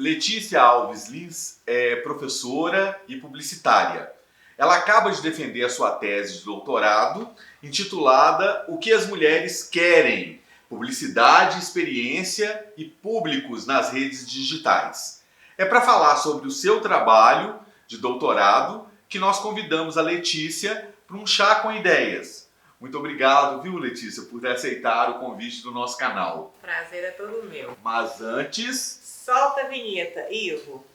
Letícia Alves Lins é professora e publicitária. Ela acaba de defender a sua tese de doutorado, intitulada O que as mulheres querem? Publicidade, experiência e públicos nas redes digitais. É para falar sobre o seu trabalho de doutorado que nós convidamos a Letícia para um chá com ideias. Muito obrigado, viu, Letícia, por aceitar o convite do nosso canal. Prazer é todo meu. Mas antes... Solta a vinheta, Ivo.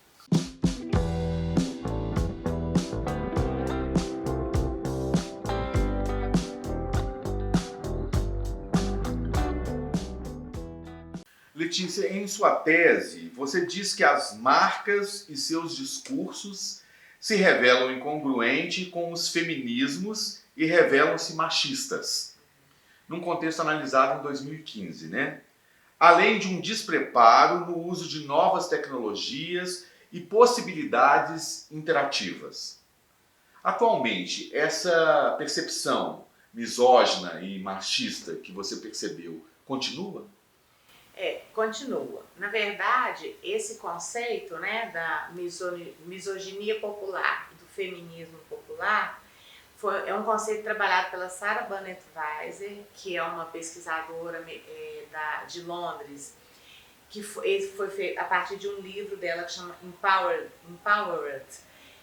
Letícia, em sua tese, você diz que as marcas e seus discursos se revelam incongruentes com os feminismos e revelam-se machistas, num contexto analisado em 2015, né? Além de um despreparo no uso de novas tecnologias e possibilidades interativas. Atualmente, essa percepção misógina e machista que você percebeu continua? Continua. Na verdade, esse conceito, né, da misoginia popular, do feminismo popular, é um conceito trabalhado pela Sarah Burnett Weiser, que é uma pesquisadora de Londres, que foi feito a partir de um livro dela que chama Empowered,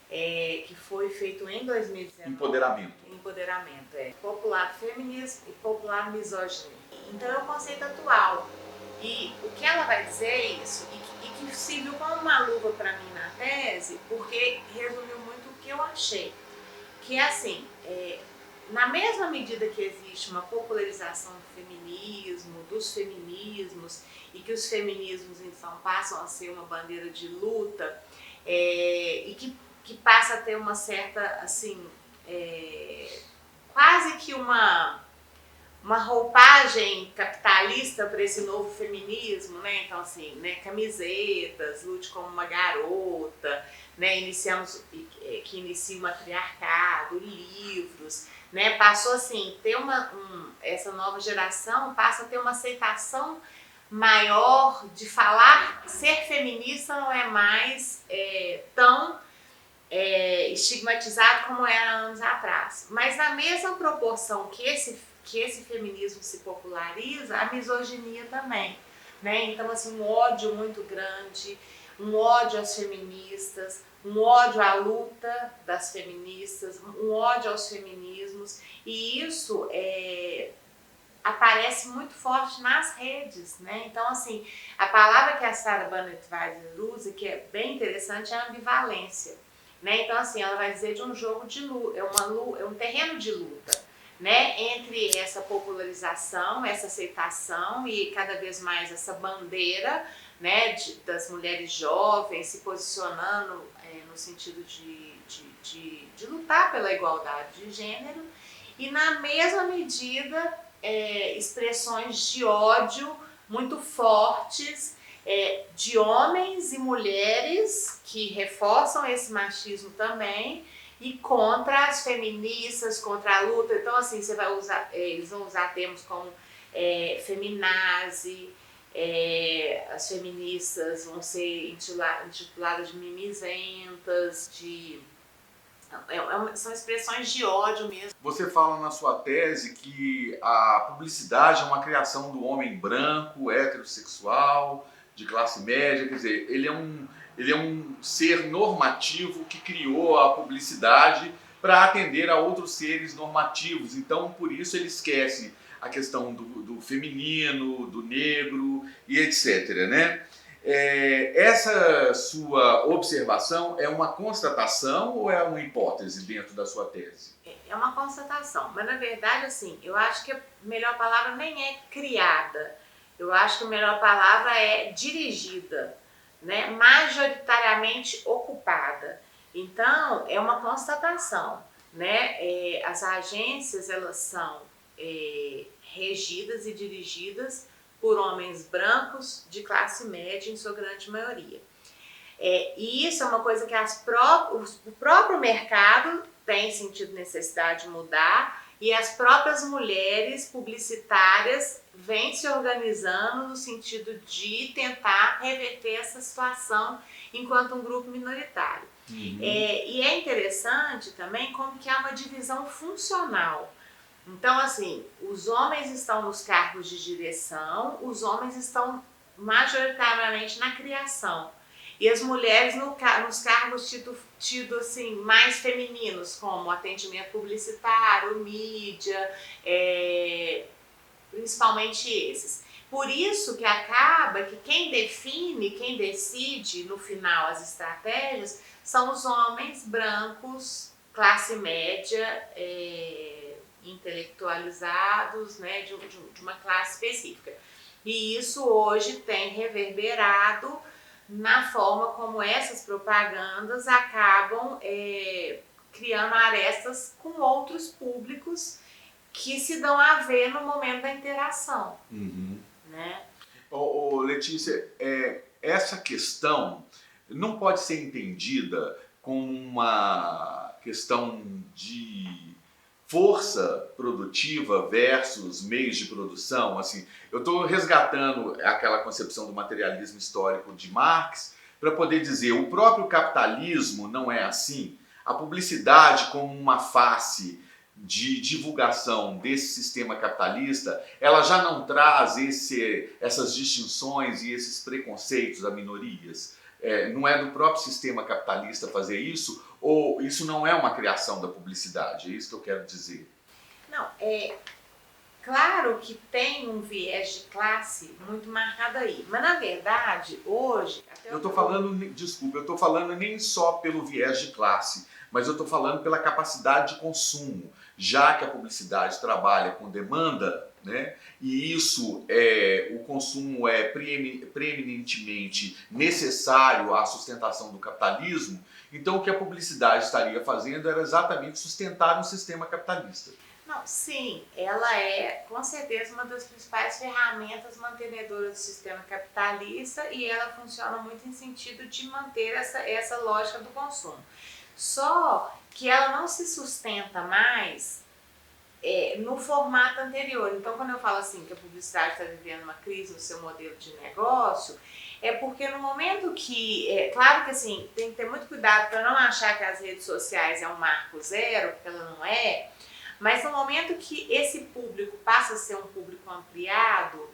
que foi feito em 2019. Empoderamento, Popular feminismo e popular misoginia. Então é um conceito atual. E o que ela vai dizer é isso, e que serviu como uma luva para mim na tese, porque resumiu muito o que eu achei. Que é assim, na mesma medida que existe uma popularização do feminismo, dos feminismos, e que os feminismos então passam a ser uma bandeira de luta, e que passa a ter uma certa, assim, quase que uma roupagem capitalista para esse novo feminismo, né? Então, assim, né, camisetas, lute como uma garota, né? Que inicia o matriarcado, livros, né? Passou assim, ter essa nova geração passa a ter uma aceitação maior de falar, ser feminista não é mais tão estigmatizado como era anos atrás. Mas na mesma proporção que esse feminismo se populariza, a misoginia também, né? Então, assim, um ódio muito grande, um ódio às feministas, um ódio à luta das feministas, um ódio aos feminismos, e isso aparece muito forte nas redes, né? Então, assim, a palavra que a Sarah Burnett Weiser usa, que é bem interessante, é a ambivalência, né? Então, assim, ela vai dizer de um jogo de luta, é um terreno de luta, né, entre essa popularização, essa aceitação e cada vez mais essa bandeira, né, das mulheres jovens se posicionando no sentido de lutar pela igualdade de gênero, e na mesma medida expressões de ódio muito fortes de homens e mulheres que reforçam esse machismo também, e contra as feministas, contra a luta. Então, assim, eles vão usar termos como feminazi, as feministas vão ser intituladas de mimizentas, são expressões de ódio mesmo. Você fala na sua tese que a publicidade é uma criação do homem branco, heterossexual, de classe média, quer dizer, ele é um ser normativo que criou a publicidade para atender a outros seres normativos. Então, por isso ele esquece a questão do feminino, do negro e etc, né? Essa sua observação é uma constatação ou é uma hipótese dentro da sua tese? É uma constatação, mas na verdade, assim, eu acho que a melhor palavra nem é criada, eu acho que a melhor palavra é dirigida, né? Majoritariamente ocupada. Então, é uma constatação, né? As agências, elas são regidas e dirigidas por homens brancos de classe média, em sua grande maioria. E isso é uma coisa que o próprio mercado tem sentido necessidade de mudar, e as próprias mulheres publicitárias vem se organizando no sentido de tentar reverter essa situação enquanto um grupo minoritário. E é interessante também como que há uma divisão funcional. Então, assim, os homens estão nos cargos de direção, os homens estão majoritariamente na criação. E as mulheres nos cargos tido assim, mais femininos, como atendimento publicitário, mídia, principalmente esses. Por isso que acaba que quem define, quem decide no final as estratégias são os homens brancos, classe média, intelectualizados, né, de uma classe específica. E isso hoje tem reverberado na forma como essas propagandas acabam criando arestas com outros públicos que se dão a ver no momento da interação. Né? Letícia, essa questão não pode ser entendida como uma questão de força produtiva versus meios de produção. Assim, eu estou resgatando aquela concepção do materialismo histórico de Marx para poder dizer o próprio capitalismo não é assim. A publicidade como uma face de divulgação desse sistema capitalista, ela já não traz essas distinções e esses preconceitos a minorias. Não é do próprio sistema capitalista fazer isso, ou isso não é uma criação da publicidade? É isso que eu quero dizer. Não, claro que tem um viés de classe muito marcado aí, mas na verdade, hoje... Eu estou falando nem só pelo viés de classe, mas eu estou falando pela capacidade de consumo, já que a publicidade trabalha com demanda, né? E isso o consumo é preeminentemente necessário à sustentação do capitalismo, então o que a publicidade estaria fazendo era exatamente sustentar um sistema capitalista. Não, sim, ela é com certeza uma das principais ferramentas mantenedoras do sistema capitalista e ela funciona muito em sentido de manter essa lógica do consumo. Só que ela não se sustenta mais no formato anterior. Então, quando eu falo assim que a publicidade está vivendo uma crise no seu modelo de negócio, é porque no momento que... claro que assim, tem que ter muito cuidado para não achar que as redes sociais é um marco zero, porque ela não é, mas no momento que esse público passa a ser um público ampliado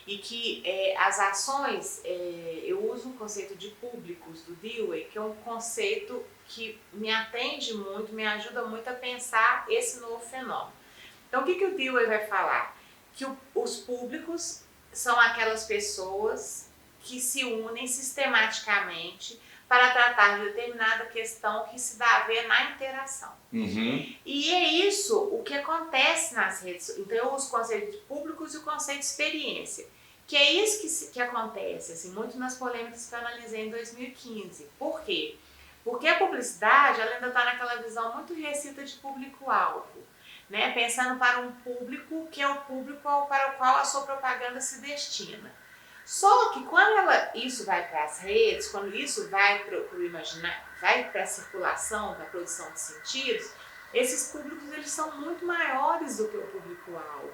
e que as ações, eu uso um conceito de públicos do Dewey, que é um conceito que me atende muito, me ajuda muito a pensar esse novo fenômeno. Então, o que o Dewey vai falar? Que os públicos são aquelas pessoas que se unem sistematicamente para tratar de determinada questão que se dá a ver na interação. E é isso o que acontece nas redes sociais. Então, eu uso o conceito de públicos e o conceito de experiência. Que é isso que acontece, assim, muito nas polêmicas que eu analisei em 2015. Por quê? Porque a publicidade ela ainda está naquela visão muito restrita de público-alvo, né? Pensando para um público que é o público para o qual a sua propaganda se destina. Só que quando isso vai para as redes, quando isso vai para o imaginário, vai para a circulação, para a produção de sentidos, esses públicos eles são muito maiores do que o público-alvo.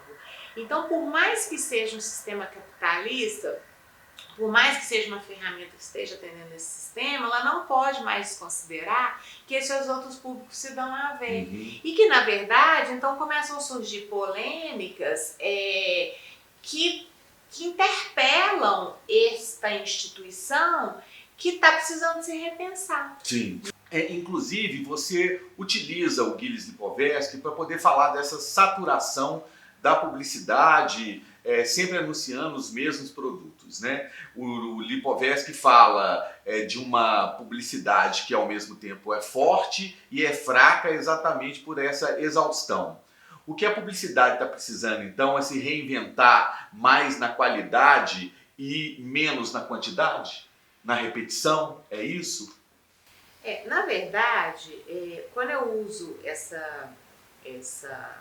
Então, por mais que seja um sistema capitalista, por mais que seja uma ferramenta que esteja atendendo esse sistema, ela não pode mais desconsiderar que esses outros públicos se dão a ver. E que, na verdade, então começam a surgir polêmicas que interpelam esta instituição que está precisando se repensar. Sim. Inclusive, você utiliza o Gilles Lipovetsky para poder falar dessa saturação da publicidade, sempre anunciando os mesmos produtos, né? O Lipovetsky fala de uma publicidade que ao mesmo tempo é forte e é fraca exatamente por essa exaustão. O que a publicidade está precisando então é se reinventar mais na qualidade e menos na quantidade? Na repetição? É isso? Na verdade, quando eu uso essa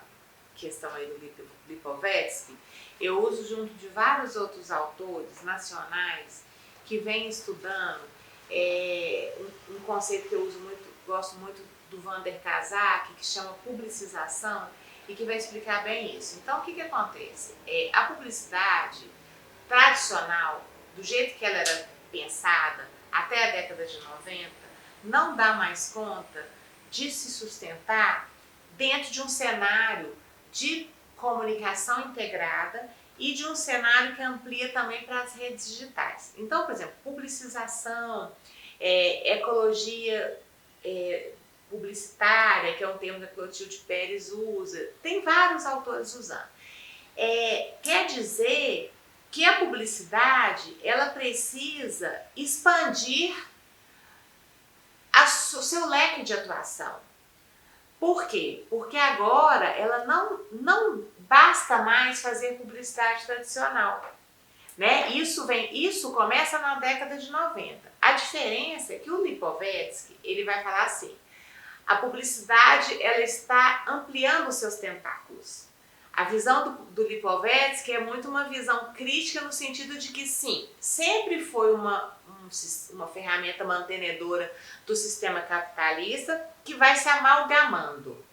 questão aí do Lipovetsky, eu uso junto de vários outros autores nacionais que vêm estudando um conceito que eu uso muito, gosto muito do Vander Kazak, que chama publicização, e que vai explicar bem isso. Então, o que acontece? A publicidade tradicional, do jeito que ela era pensada até a década de 90, não dá mais conta de se sustentar dentro de um cenário de comunicação integrada e de um cenário que amplia também para as redes digitais. Então, por exemplo, publicização, ecologia publicitária, que é um termo que a Clotilde Pérez usa, tem vários autores usando. Quer dizer que a publicidade ela precisa expandir o seu leque de atuação. Por quê? Porque agora ela não basta mais fazer publicidade tradicional. Né? Isso começa na década de 90. A diferença é que o Lipovetsky, ele vai falar assim, a publicidade ela está ampliando os seus tentáculos. A visão do Lipovetsky é muito uma visão crítica no sentido de que sim, sempre foi uma ferramenta mantenedora do sistema capitalista que vai se amalgamando,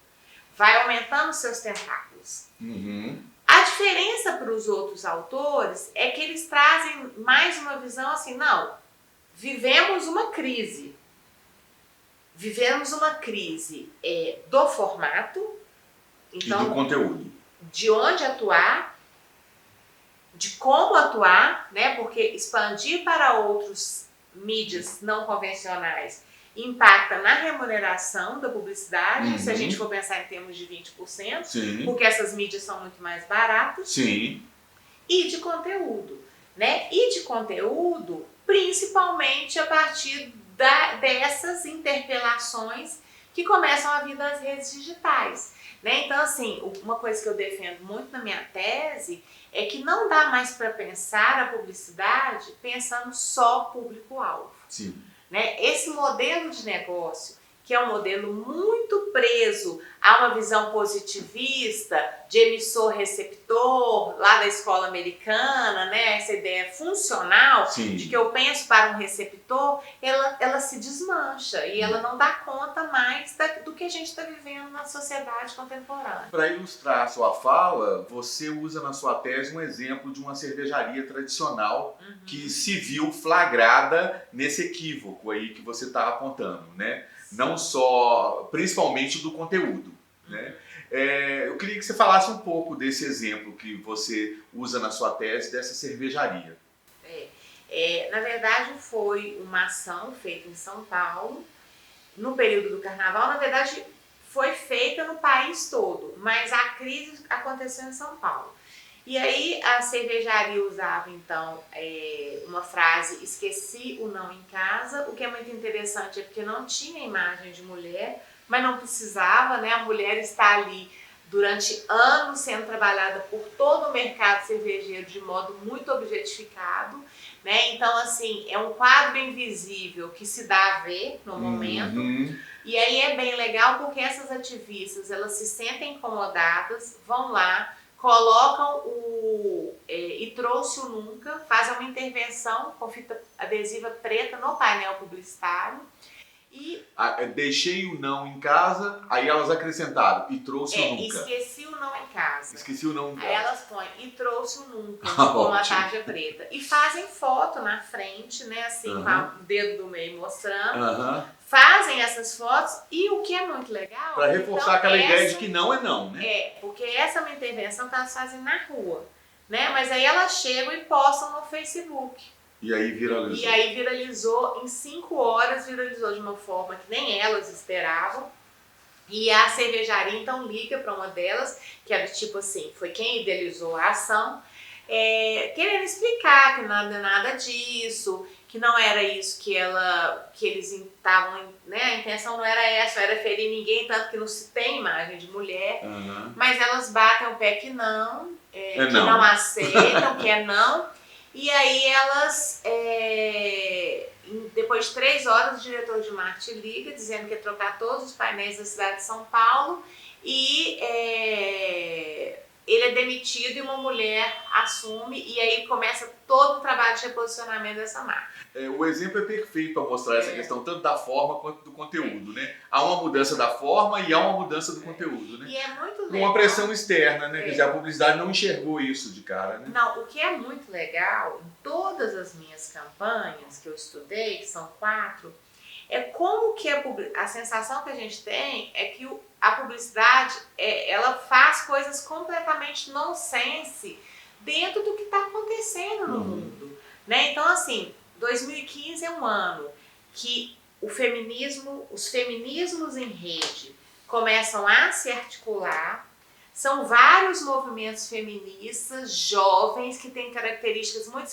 vai aumentando os seus tentáculos. Uhum. A diferença para os outros autores é que eles trazem mais uma visão assim, não, vivemos uma crise. Vivemos uma crise do formato, então, e do conteúdo. De onde atuar, de como atuar, né? Porque expandir para outros mídias não convencionais impacta na remuneração da publicidade, se a gente for pensar em termos de 20%, Sim. porque essas mídias são muito mais baratas. Sim. E de conteúdo, né? E de conteúdo, principalmente a partir dessas interpelações que começam a vir das redes digitais. Né? Então, assim, uma coisa que eu defendo muito na minha tese é que não dá mais para pensar a publicidade pensando só público-alvo. Sim. Né? Esse modelo de negócio, que é um modelo muito preso a uma visão positivista de emissor-receptor, lá da escola americana, né? Essa ideia funcional, sim, de que eu penso para um receptor, ela se desmancha e ela não dá conta mais do que a gente está vivendo na sociedade contemporânea. Para ilustrar a sua fala, você usa na sua tese um exemplo de uma cervejaria tradicional que se viu flagrada nesse equívoco aí que você está apontando, né? Não só, principalmente do conteúdo, né? Eu queria que você falasse um pouco desse exemplo que você usa na sua tese dessa cervejaria. Na verdade, foi uma ação feita em São Paulo, no período do Carnaval. Na verdade, foi feita no país todo, mas a crise aconteceu em São Paulo. E aí a cervejaria usava então uma frase, esqueci o não em casa, o que é muito interessante é porque não tinha imagem de mulher, mas não precisava, né? A mulher está ali durante anos sendo trabalhada por todo o mercado cervejeiro de modo muito objetificado, né? Então, assim, é um quadro invisível que se dá a ver no momento. E aí é bem legal porque essas ativistas, elas se sentem incomodadas, vão lá, colocam E Trouxe o Nunca, fazem uma intervenção com fita adesiva preta no painel publicitário. E deixei o não em casa, aí elas acrescentaram, e trouxe o nunca. Esqueci o não em casa. Esqueci o não em casa. Aí elas põem, e trouxe o nunca, com uma tarja preta. E fazem foto na frente, né, assim, com o dedo do meio mostrando. Fazem essas fotos e o que é muito legal... Para reforçar aquela ideia de que não é não, né? Porque essa é uma intervenção que elas fazem na rua, né? Mas aí elas chegam e postam no Facebook. E aí viralizou. E aí viralizou, em 5 horas viralizou de uma forma que nem elas esperavam. E a cervejaria então liga para uma delas, que era tipo assim, foi quem idealizou a ação, querendo explicar que nada disso, que não era isso que eles estavam, né? A intenção não era essa, era ferir ninguém, tanto que não se tem imagem de mulher, mas elas batem o pé que não, que não aceitam, que é não. E aí elas, depois de 3 horas, o diretor de marketing liga, dizendo que ia trocar todos os painéis da cidade de São Paulo e ele é demitido e uma mulher assume, e aí começa todo o trabalho de reposicionamento dessa marca. O exemplo é perfeito para mostrar essa questão tanto da forma quanto do conteúdo, né? Há uma mudança da forma e há uma mudança do conteúdo, né? E é muito legal. Uma pressão externa, né? Quer dizer, a publicidade não enxergou isso de cara, né? Não, o que é muito legal, em todas as minhas campanhas que eu estudei, que são 4, é como que a sensação que a gente tem é que a publicidade, ela faz coisas completamente nonsense dentro do que está acontecendo no mundo, né? Então, assim, 2015 é um ano que os feminismos em rede começam a se articular. São vários movimentos feministas jovens que têm características muito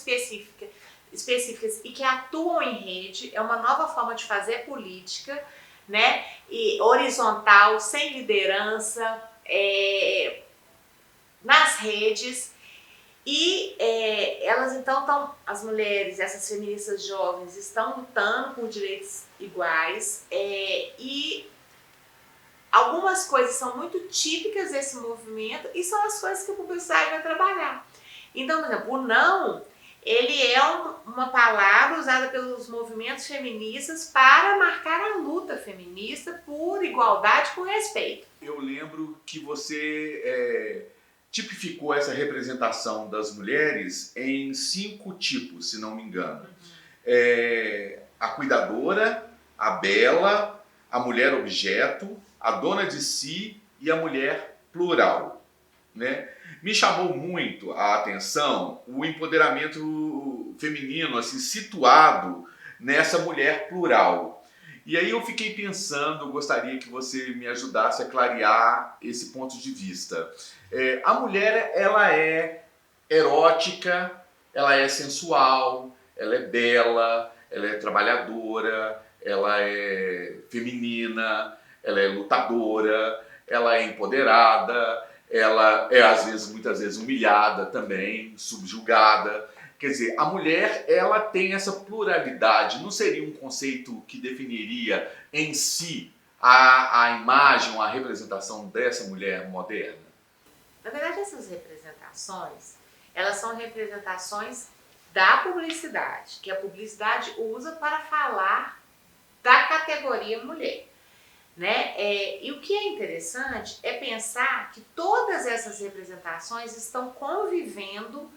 específicas e que atuam em rede. É uma nova forma de fazer política, né? E horizontal, sem liderança, nas redes. E elas então as mulheres, essas feministas jovens, estão lutando por direitos iguais, e algumas coisas são muito típicas desse movimento e são as coisas que a publicidade vai trabalhar. Então, por exemplo, o não, ele é uma palavra usada pelos movimentos feministas para marcar a luta feminista por igualdade, por respeito. Eu lembro que você tipificou essa representação das mulheres em 5 tipos, se não me engano. A cuidadora, a bela, a mulher objeto, a dona de si e a mulher plural, né? Me chamou muito a atenção o empoderamento feminino, assim, situado nessa mulher plural. E aí eu fiquei pensando, gostaria que você me ajudasse a clarear esse ponto de vista. A mulher, ela é erótica, ela é sensual, ela é bela, ela é trabalhadora, ela é feminina, ela é lutadora, ela é empoderada, ela é muitas vezes humilhada também, subjugada. Quer dizer, a mulher, ela tem essa pluralidade. Não seria um conceito que definiria em si a imagem, a representação dessa mulher moderna? Na verdade, essas representações, elas são representações da publicidade, que a publicidade usa para falar da categoria mulher, né? E o que é interessante é pensar que todas essas representações estão convivendo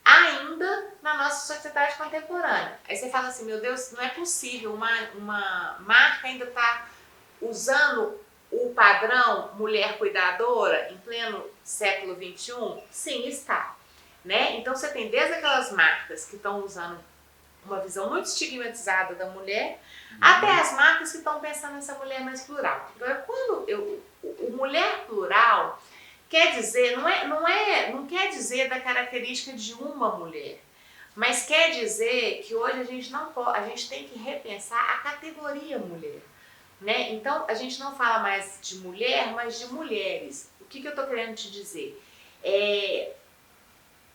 ainda na nossa sociedade contemporânea. Aí você fala assim, meu Deus, não é possível, uma marca ainda está usando o padrão mulher cuidadora em pleno século XXI? Sim, está. Né? Então você tem desde aquelas marcas que estão usando uma visão muito estigmatizada da mulher, até as marcas que estão pensando nessa mulher mais plural. Agora, quando o mulher plural quer dizer, não quer dizer da característica de uma mulher, mas quer dizer que hoje a gente tem que repensar a categoria mulher, né? Então a gente não fala mais de mulher, mas de mulheres. O que eu estou querendo te dizer?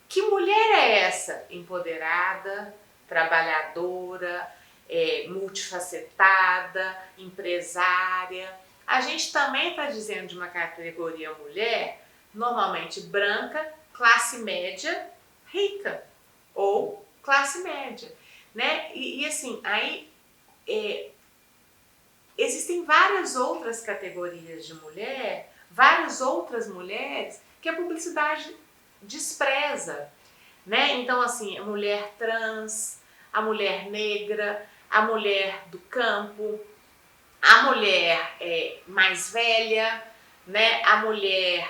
Que mulher é essa? Empoderada, trabalhadora, multifacetada, empresária. A gente também está dizendo de uma categoria mulher, normalmente branca, classe média, rica ou classe média, né? E assim, aí existem várias outras categorias de mulher, várias outras mulheres que a publicidade despreza, né? Então, assim, a mulher trans, a mulher negra, a mulher do campo, a mulher mais velha, né? A mulher,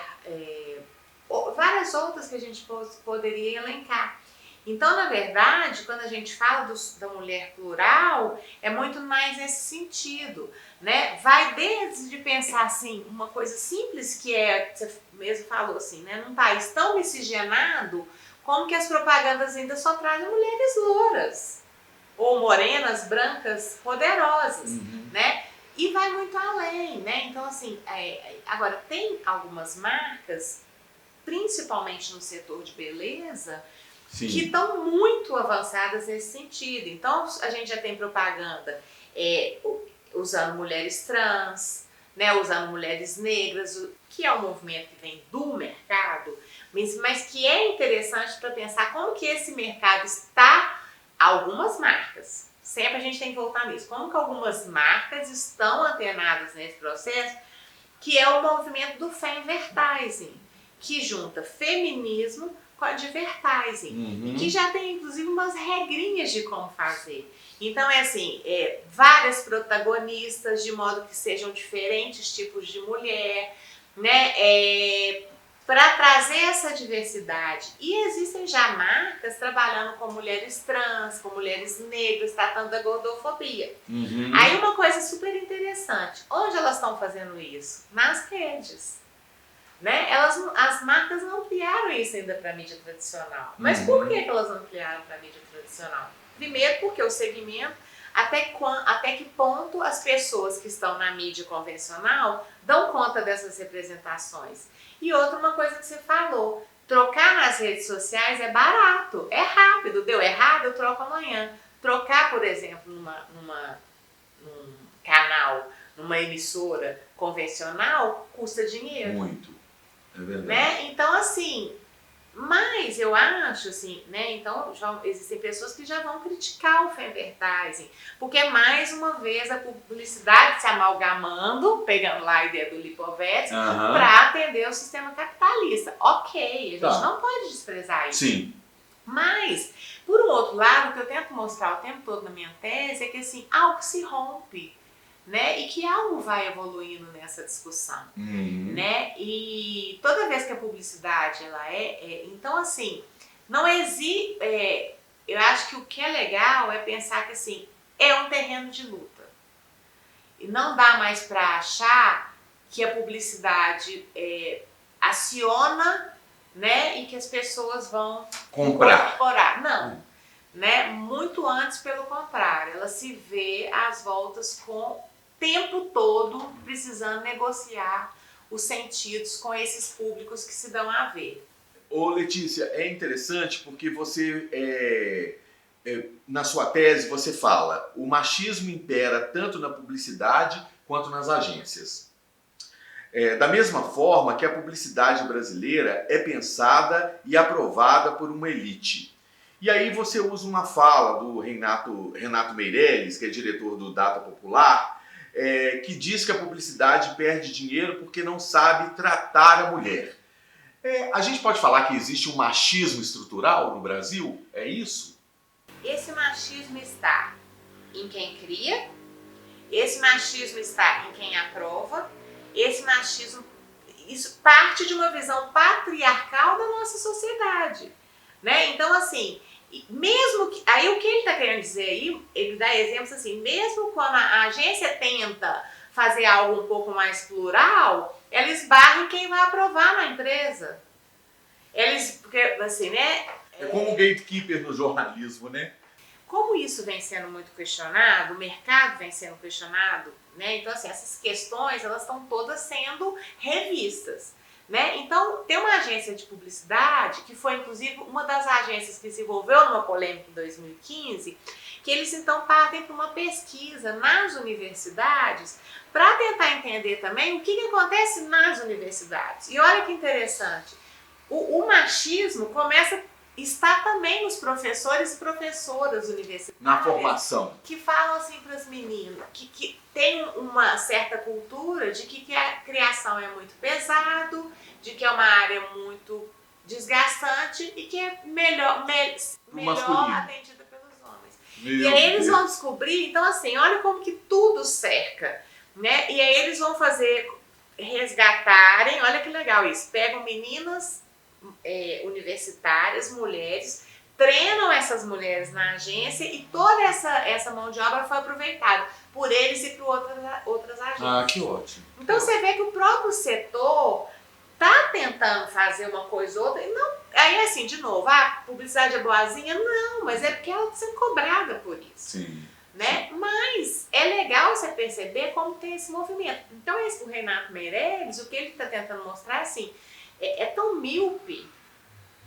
várias outras que a gente poderia elencar. Então, na verdade, quando a gente fala da mulher plural, é muito mais nesse sentido, né? Vai desde pensar assim, uma coisa simples que você mesmo falou assim, né? Num país tão miscigenado, como que as propagandas ainda só trazem mulheres louras, ou morenas, brancas, poderosas, né? E vai muito além, né? Então, assim, agora tem algumas marcas, principalmente no setor de beleza, sim, que estão muito avançadas nesse sentido. Então, a gente já tem propaganda usando mulheres trans, né, usando mulheres negras, que é um movimento que vem do mercado, mas que é interessante para pensar como que esse mercado está, algumas marcas, sempre a gente tem que voltar nisso, como que algumas marcas estão antenadas nesse processo, que é o movimento do Femvertising, que junta feminismo com advertising, e que já tem inclusive umas regrinhas de como fazer. Então é assim, várias protagonistas, de modo que sejam diferentes tipos de mulher, né? Para trazer essa diversidade. E existem já marcas trabalhando com mulheres trans, com mulheres negras, tratando da gordofobia. Aí uma coisa super interessante, onde elas estão fazendo isso? Nas redes. Né? As marcas não ampliaram isso ainda para a mídia tradicional. Mas por que elas não ampliaram para a mídia tradicional? Primeiro porque o segmento, até que ponto as pessoas que estão na mídia convencional dão conta dessas representações. E outra, uma coisa que você falou, trocar nas redes sociais é barato, é rápido, deu errado, eu troco amanhã. Trocar, por exemplo, num canal, numa emissora convencional, custa dinheiro. Muito, é verdade. Né? Então, assim, mas eu acho, assim, né? Então, existem pessoas que já vão criticar o Femvertising, porque mais uma vez a publicidade se amalgamando, pegando lá a ideia do Lipovetsky, para atender o sistema capitalista. Ok, a gente não pode desprezar isso. Sim. Mas, por um outro lado, o que eu tento mostrar o tempo todo na minha tese é que, assim, algo se rompe. Né? E que algo vai evoluindo nessa discussão, né? E toda vez que a publicidade ela então assim, não existe, eu acho que o que é legal é pensar que assim, é um terreno de luta e não dá mais para achar que a publicidade aciona, né? E que as pessoas vão incorporar, não. Né? Muito antes, pelo contrário, ela se vê às voltas com tempo todo precisando negociar os sentidos com esses públicos que se dão a ver. Ô Letícia, é interessante porque você, na sua tese, você fala o machismo impera tanto na publicidade quanto nas agências. Da mesma forma que a publicidade brasileira é pensada e aprovada por uma elite. E aí você usa uma fala do Renato Meirelles, que é diretor do Data Popular, que diz que a publicidade perde dinheiro porque não sabe tratar a mulher. A gente pode falar que existe um machismo estrutural no Brasil? É isso? Esse machismo está em quem cria, esse machismo está em quem aprova, esse machismo, isso parte de uma visão patriarcal da nossa sociedade. Né? Então, assim, mesmo que, aí o que ele está querendo dizer aí, ele dá exemplos assim, mesmo quando a agência tenta fazer algo um pouco mais plural, ela esbarra em quem vai aprovar na empresa. Porque assim, né? É como o gatekeeper no jornalismo, né? Como isso vem sendo muito questionado, o mercado vem sendo questionado, né? Então, assim, essas questões, elas estão todas sendo revistas. Né? Então, tem uma agência de publicidade, que foi inclusive uma das agências que se envolveu numa polêmica em 2015, que eles então partem para uma pesquisa nas universidades para tentar entender também o que acontece nas universidades. E olha que interessante, o machismo está também nos professores e professoras universitárias. Na formação. Que falam assim para as meninas, que tem uma certa cultura de que a criação é muito pesado, de que é uma área muito desgastante e que é melhor atendida pelos homens. E aí eles vão descobrir, então assim, olha como que tudo cerca, né? E aí eles vão resgatarem, olha que legal isso, pegam meninas universitárias, mulheres, treinam essas mulheres na agência e toda essa mão de obra foi aproveitada por eles e por outras agências. Ah, que ótimo. Então você vê que o próprio setor está tentando fazer uma coisa ou outra, e não, aí assim, de novo, a publicidade é boazinha? Não, mas é porque ela está sendo cobrada por isso. Sim. Né? Mas é legal você perceber como tem esse movimento. Então o Renato Meirelles, o que ele está tentando mostrar é assim, é tão míope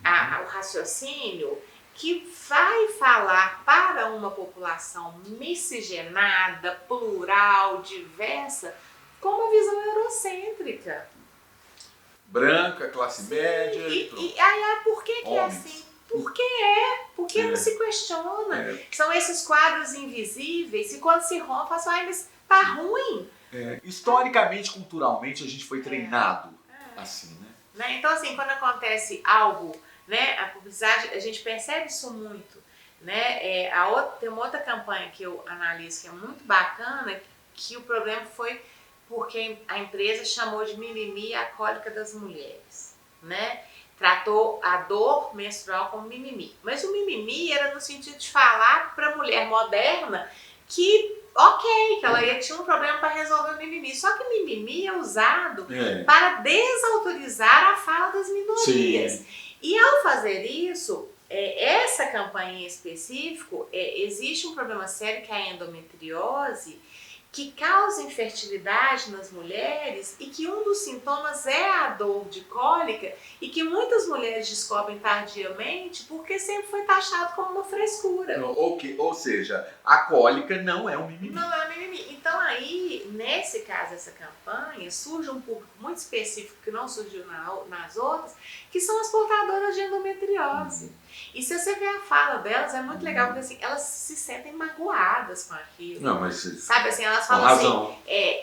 o raciocínio que vai falar para uma população miscigenada, plural, diversa, com uma visão eurocêntrica. branca, classe média. E aí, por que que é Homens. assim? Porque não se questiona. São esses quadros invisíveis e quando se rompe, fala assim, ai, mas tá ruim. Historicamente, culturalmente, a gente foi treinado assim, né? Então, assim, quando acontece algo, né, a publicidade, a gente percebe isso muito, né? Tem uma outra campanha que eu analiso que é muito bacana, que o problema foi porque a empresa chamou de mimimi a cólica das mulheres, né? Tratou a dor menstrual como mimimi. Mas o mimimi era no sentido de falar para a mulher moderna que, ok, que ela tinha um problema para resolver o mimimi. Só que mimimi é usado para desautorizar a fala das minorias. Sim. E ao fazer isso, essa campanha em específico, existe um problema sério que é a endometriose, que causa infertilidade nas mulheres e que um dos sintomas é a dor de cólica e que muitas mulheres descobrem tardiamente porque sempre foi taxado como uma frescura. Ou seja, a cólica não é um mimimi. Não é um mimimi. Então aí, nesse caso, essa campanha, surge um público muito específico que não surgiu nas outras, que são as portadoras de endometriose. E se você ver a fala delas, é muito legal, porque assim, elas se sentem magoadas com aquilo. Não, mas... Sabe assim, elas falam assim,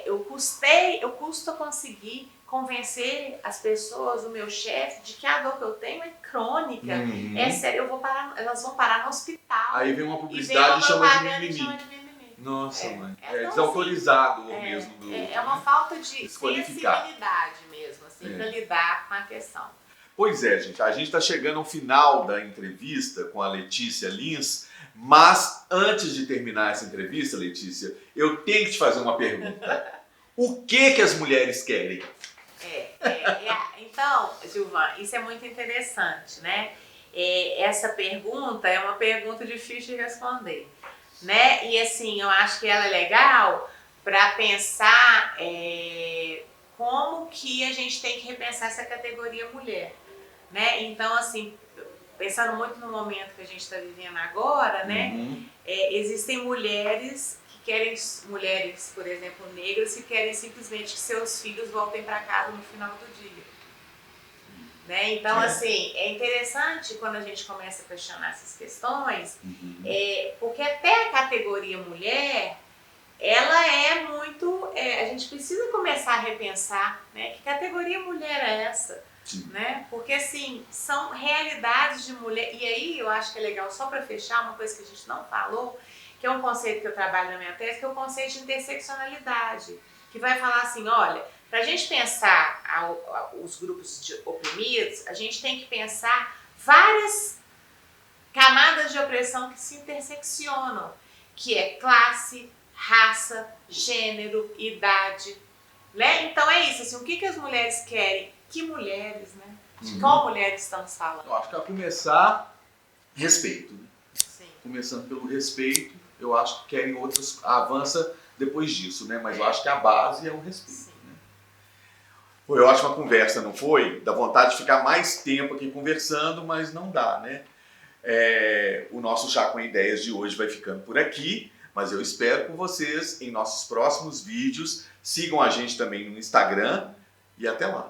eu custo a conseguir convencer as pessoas, o meu chefe, de que a dor que eu tenho é crônica, é sério, elas vão parar no hospital. Aí vem uma publicidade e chama de mimimi. Nossa, mãe. Então, desautorizado assim, mesmo. É uma falta de sensibilidade mesmo, assim, para lidar com a questão. Pois é, gente. A gente está chegando ao final da entrevista com a Letícia Lins, mas antes de terminar essa entrevista, Letícia, eu tenho que te fazer uma pergunta. O que as mulheres querem? Então, Gilvan, isso é muito interessante, né? Essa pergunta é uma pergunta difícil de responder, né? E assim, eu acho que ela é legal para pensar como que a gente tem que repensar essa categoria mulher, né? Então, assim, pensando muito no momento que a gente está vivendo agora, né? Existem mulheres que querem, mulheres, por exemplo, negras, que querem simplesmente que seus filhos voltem para casa no final do dia. Né? Então, assim, é interessante quando a gente começa a questionar essas questões, porque até a categoria mulher, ela é muito... a gente precisa começar a repensar, né? Que categoria mulher é essa? Né? Porque, assim, são realidades de mulher. E aí, eu acho que é legal, só para fechar, uma coisa que a gente não falou, que é um conceito que eu trabalho na minha tese, que é o conceito de interseccionalidade, que vai falar assim, olha, para a gente pensar os grupos oprimidos, a gente tem que pensar várias camadas de opressão que se interseccionam, que é classe, raça, gênero, idade, né? Então é isso, assim, o que as mulheres querem? Que mulheres, né? De qual mulheres estamos falando? Eu acho que a começar, respeito. Né? Sim. Começando pelo respeito, eu acho que querem outras, avança depois disso, né? Mas eu acho que a base é o respeito. Né? Foi ótima conversa, não foi? Dá vontade de ficar mais tempo aqui conversando, mas não dá, né? O nosso Chá com Ideias de hoje vai ficando por aqui, mas eu espero com vocês em nossos próximos vídeos. Sigam a gente também no Instagram e até lá.